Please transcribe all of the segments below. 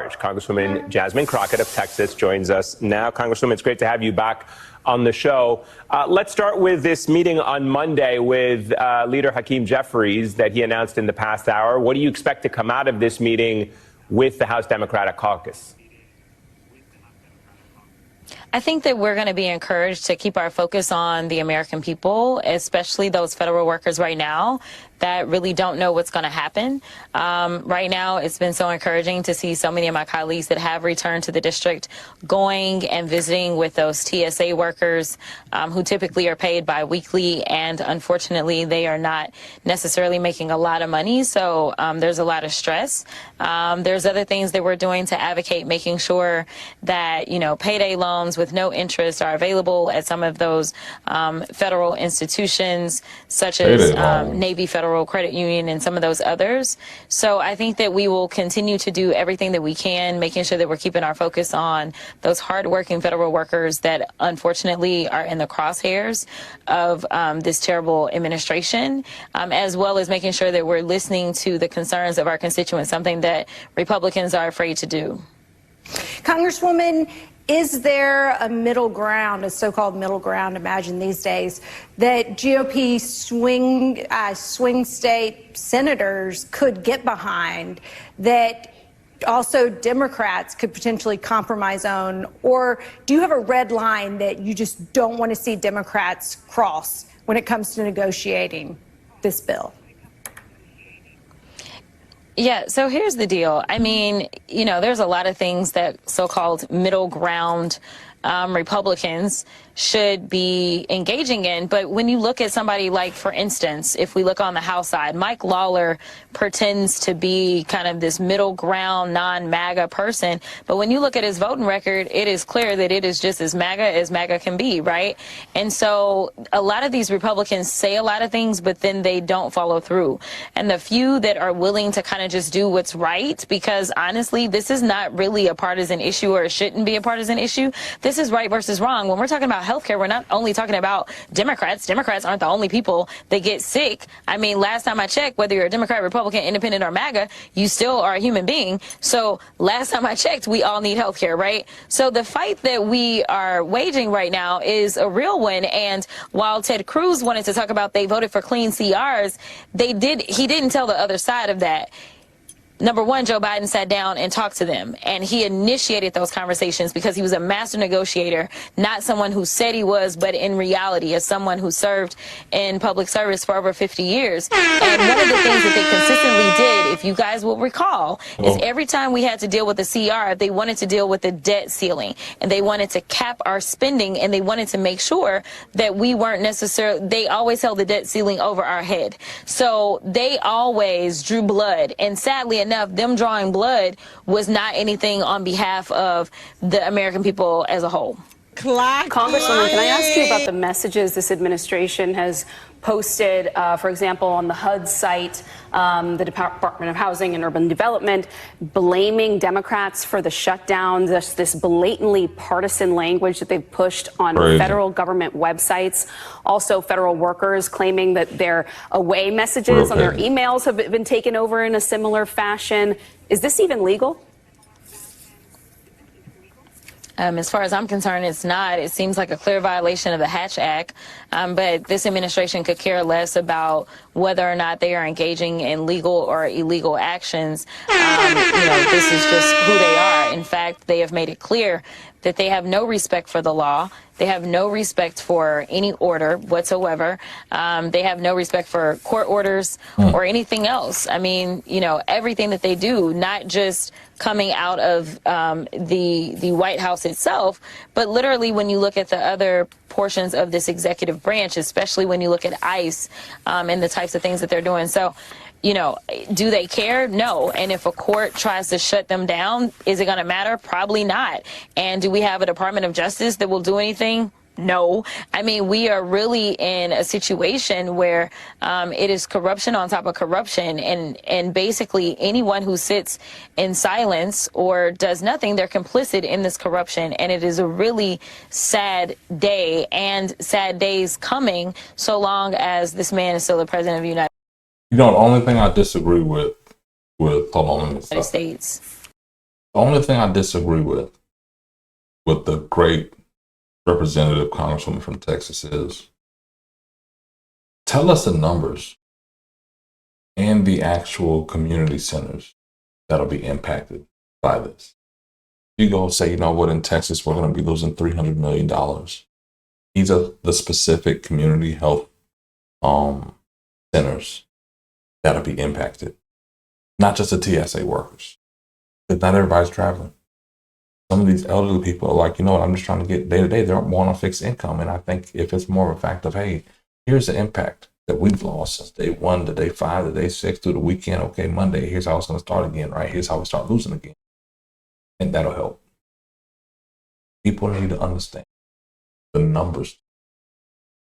charge. Congresswoman Jasmine Crockett of Texas joins us now. Congresswoman, it's great to have you back on the show. Let's start with this meeting on Monday with Leader Hakeem Jeffries that he announced in the past hour. What do you expect to come out of this meeting with the House Democratic Caucus? I think that we're going to be encouraged to keep our focus on the American people, especially those federal workers right now that really don't know what's going to happen. Right now, it's been so encouraging to see so many of my colleagues that have returned to the district going and visiting with those TSA workers who typically are paid biweekly, and unfortunately, they are not necessarily making a lot of money. So there's a lot of stress. There's other things that we're doing to advocate, making sure that, you know, payday loans with no interest are available at some of those federal institutions, such as Navy Federal Credit Union and some of those others. So I think that we will continue to do everything that we can, making sure that we're keeping our focus on those hardworking federal workers that unfortunately are in the crosshairs of this terrible administration, as well as making sure that we're listening to the concerns of our constituents, something that Republicans are afraid to do. Congresswoman, is there a middle ground, a so-called middle ground, imagine these days, that GOP swing state senators could get behind, that also Democrats could potentially compromise on? Or do you have a red line that you just don't want to see Democrats cross when it comes to negotiating this bill? Yeah, so here's the deal. I mean, you know, there's a lot of things that so-called middle ground Republicans should be engaging in. But when you look at somebody like, for instance, if we look on the House side, Mike Lawler pretends to be kind of this middle ground, non-MAGA person. But when you look at his voting record, it is clear that it is just as MAGA can be, right? And so a lot of these Republicans say a lot of things, but then they don't follow through. And the few that are willing to kind of just do what's right, because honestly, this is not really a partisan issue, or it shouldn't be a partisan issue. This is right versus wrong. When we're talking about healthcare, we're not only talking about Democrats. Democrats aren't the only people that get sick. I mean, last time I checked, whether you're a Democrat, Republican, Independent, or MAGA, you still are a human being. So last time I checked, we all need healthcare, right? So the fight that we are waging right now is a real one. And while Ted Cruz wanted to talk about they voted for clean CRs, he didn't tell the other side of that. Number one, Joe Biden sat down and talked to them, and he initiated those conversations because he was a master negotiator, not someone who said he was, but in reality, as someone who served in public service for over 50 years. And one of the things that they consistently did, if you guys will recall, is every time we had to deal with the CR, they wanted to deal with the debt ceiling, and they wanted to cap our spending, and they wanted to make sure that we weren't necessarily, they always held the debt ceiling over our head. So they always drew blood, and sadly enough, them drawing blood was not anything on behalf of the American people as a whole. Congresswoman, can I ask you about the messages this administration has posted, for example, on the HUD site, the Department of Housing and Urban Development, blaming Democrats for the shutdown, this blatantly partisan language that they've pushed on federal government websites. Also, federal workers claiming that their away messages on their emails have been taken over in a similar fashion. Is this even legal? As far as I'm concerned, it's not. It seems like a clear violation of the Hatch Act, but this administration could care less about whether or not they are engaging in legal or illegal actions. You know, this is just who they are. In fact, they have made it clear that they have no respect for the law. They have no respect for any order whatsoever. They have no respect for court orders or anything else. I mean, you know, everything that they do, not just coming out of the White House itself, but literally when you look at the other portions of this executive branch, especially when you look at ICE and the types of things that they're doing. So, you know, do they care? No. And if a court tries to shut them down, is it going to matter? Probably not. And do we have a Department of Justice that will do anything? No. I mean, we are really in a situation where it is corruption on top of corruption. And basically anyone who sits in silence or does nothing, they're complicit in this corruption. And it is a really sad day and sad days coming so long as this man is still the president of the United States. You know, the only thing I disagree with hold on, let me stop. States. The only thing I disagree with the great representative Congresswoman from Texas is, tell us the numbers and the actual community centers that'll be impacted by this. You go say, you know what, in Texas, we're going to be losing $300 million. These are the specific community health centers that'll be impacted. Not just the TSA workers. Because not everybody's traveling. Some of these elderly people are like, you know what, I'm just trying to get day to day. They're more on a fixed income. And I think if it's more of a fact of, hey, here's the impact that we've lost since day 1 to day 5 to day 6 through the weekend. Okay, Monday, here's how it's going to start again, right? Here's how we start losing again. And that'll help. People need to understand the numbers.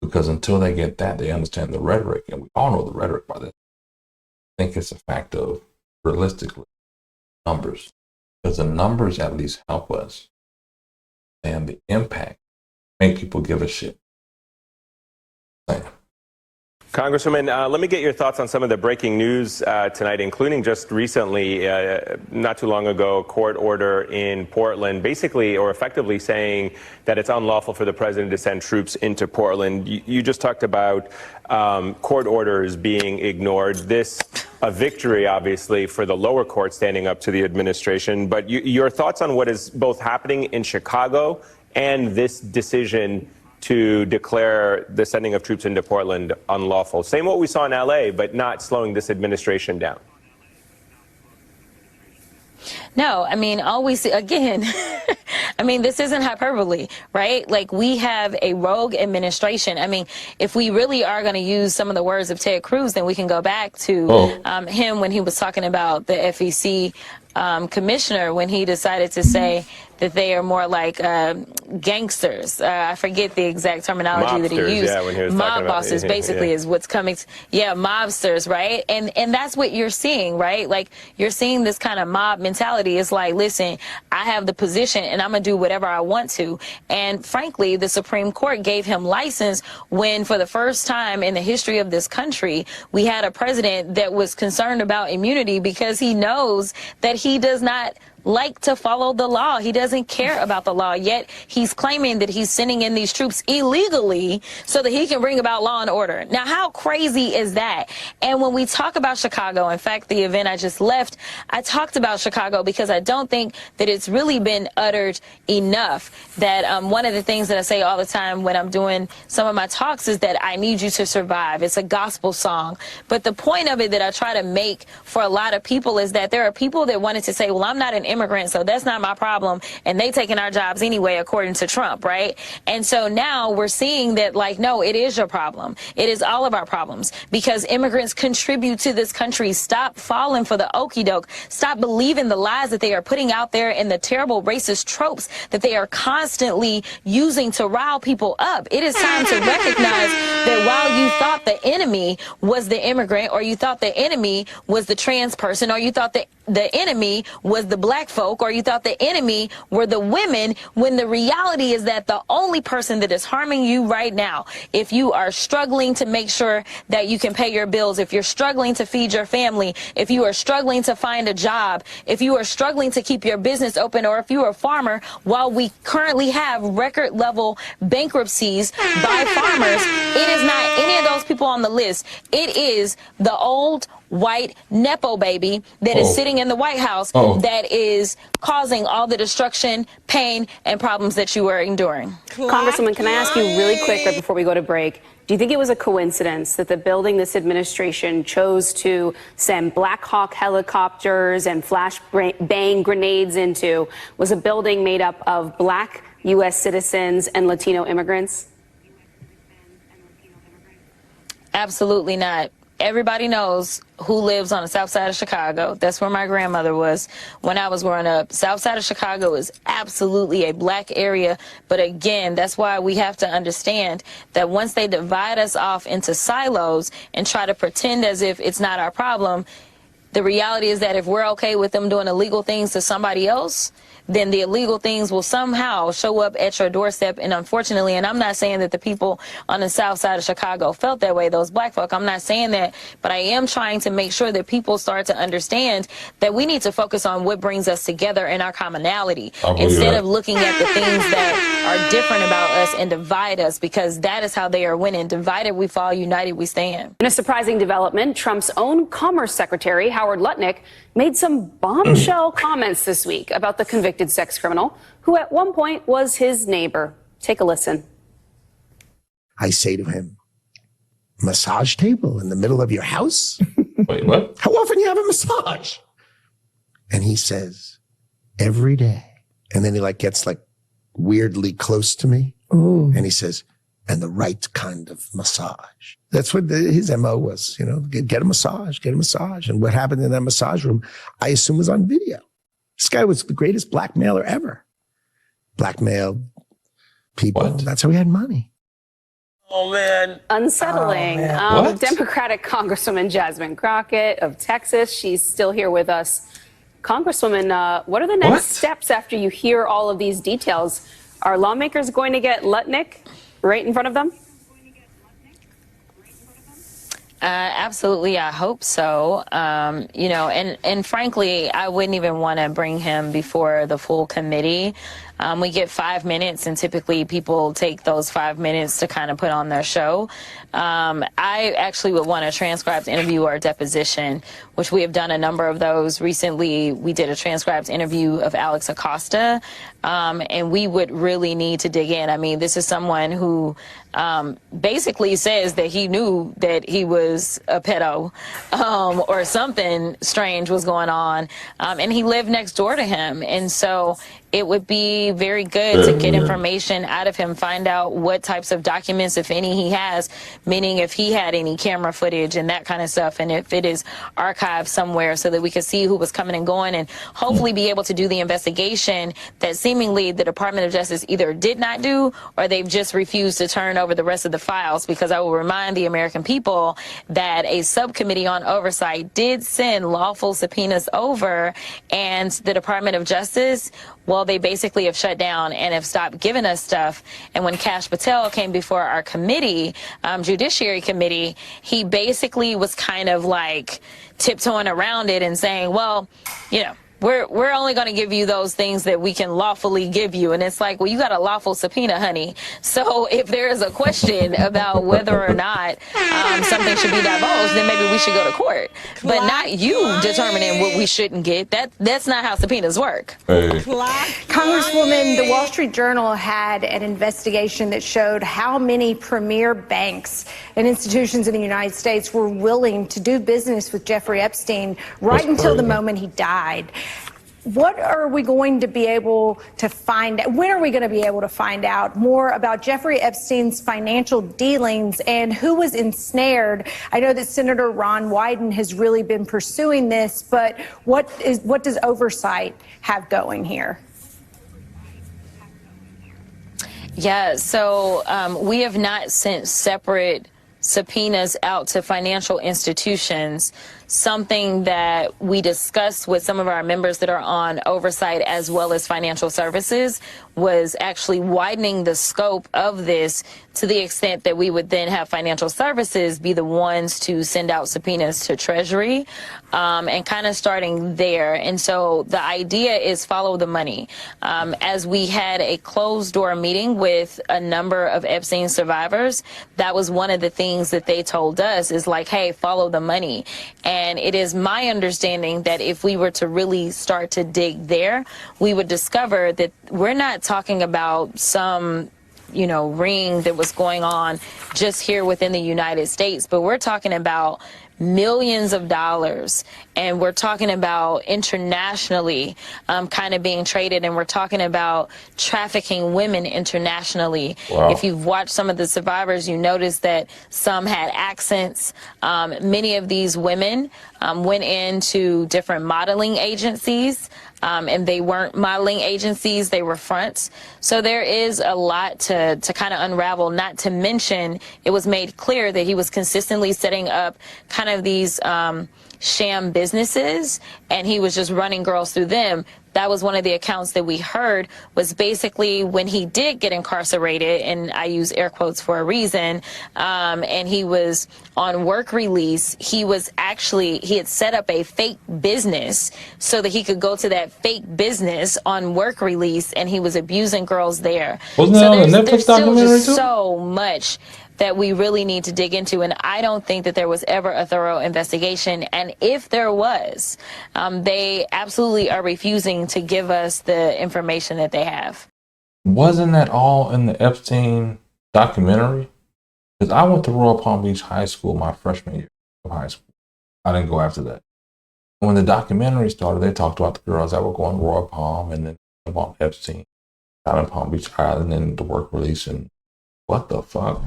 Because until they get that, they understand the rhetoric. And we all know the rhetoric by this. I think it's a fact of, realistically, numbers. Because the numbers at least help us. And the impact make people give a shit. Damn. Congresswoman, let me get your thoughts on some of the breaking news tonight, including just recently, not too long ago, a court order in Portland, basically or effectively saying that it's unlawful for the president to send troops into Portland. You just talked about court orders being ignored. This a victory, obviously, for the lower court standing up to the administration. But your thoughts on what is both happening in Chicago and this decision to declare the sending of troops into Portland unlawful. Same what we saw in L.A., but not slowing this administration down. No, I mean, all we see, again, I mean, this isn't hyperbole, right? Like, we have a rogue administration. I mean, if we really are going to use some of the words of Ted Cruz, then we can go back to him when he was talking about the FEC commissioner, when he decided to say that they are more like gangsters. I forget the exact terminology mobsters, that he used. Yeah, when he was mob bosses, basically, is what's coming. Mobsters, right? And that's what you're seeing, right? Like, you're seeing this kind of mob mentality. It's like, listen, I have the position and I'm going to do whatever I want to. And frankly, the Supreme Court gave him license when, for the first time in the history of this country, we had a president that was concerned about immunity because he knows that he does not like to follow the law. He doesn't care about the law, yet he's claiming that he's sending in these troops illegally so that he can bring about law and order. Now, how crazy is that? And when we talk about Chicago, in fact, the event I just left, I talked about Chicago because I don't think that it's really been uttered enough. That one of the things that I say all the time when I'm doing some of my talks is that I need you to survive. It's a gospel song. But the point of it that I try to make for a lot of people is that there are people that wanted to say, well, I'm not an immigrant, so that's not my problem, and they taking our jobs anyway, according to Trump, right? And so now we're seeing that, like, no, it is your problem. It is all of our problems because immigrants contribute to this country. Stop falling for the okie doke. Stop believing the lies that they are putting out there and the terrible racist tropes that they are constantly using to rile people up. It is time to recognize that while you thought the enemy was the immigrant, or you thought the enemy was the trans person, or you thought that the enemy was the black folk, or you thought the enemy were the women, when the reality is that the only person that is harming you right now, if you are struggling to make sure that you can pay your bills, if you're struggling to feed your family, if you are struggling to find a job, if you are struggling to keep your business open, or if you are a farmer, while we currently have record level bankruptcies by farmers, it is not any of those people on the list. It is the old white Nepo baby that is sitting in the White House that is causing all the destruction, pain, and problems that you are enduring. Congresswoman, can I ask you really quick right before we go to break, do you think it was a coincidence that the building this administration chose to send Black Hawk helicopters and flashbang grenades into was a building made up of black U.S. citizens and Latino immigrants? Absolutely not. Everybody knows who lives on the south side of Chicago. That's where my grandmother was when I was growing up. South side of Chicago is absolutely a black area. But again, that's why we have to understand that once they divide us off into silos and try to pretend as if it's not our problem, the reality is that if we're okay with them doing illegal things to somebody else, then the illegal things will somehow show up at your doorstep. And unfortunately, and I'm not saying that the people on the south side of Chicago felt that way, those black folk, I'm not saying that, but I am trying to make sure that people start to understand that we need to focus on what brings us together in our commonality instead of looking at the things that are different about us and divide us, because that is how they are winning. Divided we fall, united we stand. In a surprising development, Trump's own Commerce Secretary, Howard Lutnick, made some bombshell comments this week about the convicted sex criminal, who at one point was his neighbor. Take a listen. I say to him, massage table in the middle of your house? Wait, what? How often you have a massage? And he says, every day. And then he gets weirdly close to me. Ooh. And he says, and the right kind of massage. That's what his MO was, get a massage, get a massage. And what happened in that massage room, I assume, was on video. This guy was the greatest blackmailer ever. Blackmailed people. What? That's how he had money. Oh, man. Unsettling. Oh, man. Democratic Congresswoman Jasmine Crockett of Texas. She's still here with us. Congresswoman, what are the next steps after you hear all of these details? Are lawmakers going to get Lutnick right in front of them? Absolutely, I hope so. And frankly, I wouldn't even want to bring him before the full committee. We get 5 minutes, and typically people take those 5 minutes to kind of put on their show. I actually would want a transcribed interview or deposition, which we have done a number of those. Recently, we did a transcribed interview of Alex Acosta, and we would really need to dig in. I mean, this is someone who basically says that he knew that he was a pedo or something strange was going on, and he lived next door to him. And so it would be very good to get information out of him, find out what types of documents, if any, he has, meaning if he had any camera footage and that kind of stuff, and if it is archived somewhere so that we could see who was coming and going, and hopefully be able to do the investigation that seemingly the Department of Justice either did not do or they've just refused to turn over the rest of the files. Because I will remind the American people that a subcommittee on oversight did send lawful subpoenas over, and the Department of Justice, well, they basically have shut down and have stopped giving us stuff. And when Kash Patel came before our committee, Judiciary Committee, he basically was kind of tiptoeing around it and saying, well, we're only going to give you those things that we can lawfully give you. And it's well, you got a lawful subpoena, honey. So if there is a question about whether or not something should be divulged, then maybe we should go to court. But not you determining what we shouldn't get. That's not how subpoenas work. Hey. Congresswoman, the Wall Street Journal had an investigation that showed how many premier banks and institutions in the United States were willing to do business with Jeffrey Epstein right until the moment he died. What are we going to be able to find out? When are we going to be able to find out more about Jeffrey Epstein's financial dealings and who was ensnared? I know that Senator Ron Wyden has really been pursuing this, but what does oversight have going here? Yeah, so we have not sent separate subpoenas out to financial institutions. Something that we discussed with some of our members that are on oversight as well as financial services was actually widening the scope of this to the extent that we would then have financial services be the ones to send out subpoenas to Treasury, and kind of starting there. And so the idea is follow the money. As we had a closed door meeting with a number of Epstein survivors, that was one of the things that they told us is hey, follow the money. And it is my understanding that if we were to really start to dig there, we would discover that we're not talking about some ring that was going on just here within the United States, but we're talking about millions of dollars, and we're talking about internationally kind of being traded, and we're talking about trafficking women internationally. Wow. If you've watched some of the survivors, you notice that some had accents. Many of these women went into different modeling agencies, and they weren't modeling agencies, they were fronts. So there is a lot to kind of unravel, not to mention it was made clear that he was consistently setting up kind of these sham businesses, and he was just running girls through them. that was one of the accounts that we heard, was basically when he did get incarcerated, and I use air quotes for a reason, and he was on work release, he had set up a fake business so that he could go to that fake business on work release, and he was abusing girls there. Wasn't that on the Netflix documentary too? So much that we really need to dig into, and I don't think that there was ever a thorough investigation. And if there was, they absolutely are refusing to give us the information that they have. Wasn't that all in the Epstein documentary? Because I went to Royal Palm Beach High School my freshman year of high school. I didn't go after that. When the documentary started, they talked about the girls that were going to Royal Palm and then about Epstein out in Palm Beach Island and the work release, and what the fuck?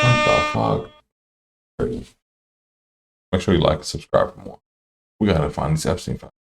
What the fuck? Make sure you like and subscribe for more. We gotta find these Epstein files.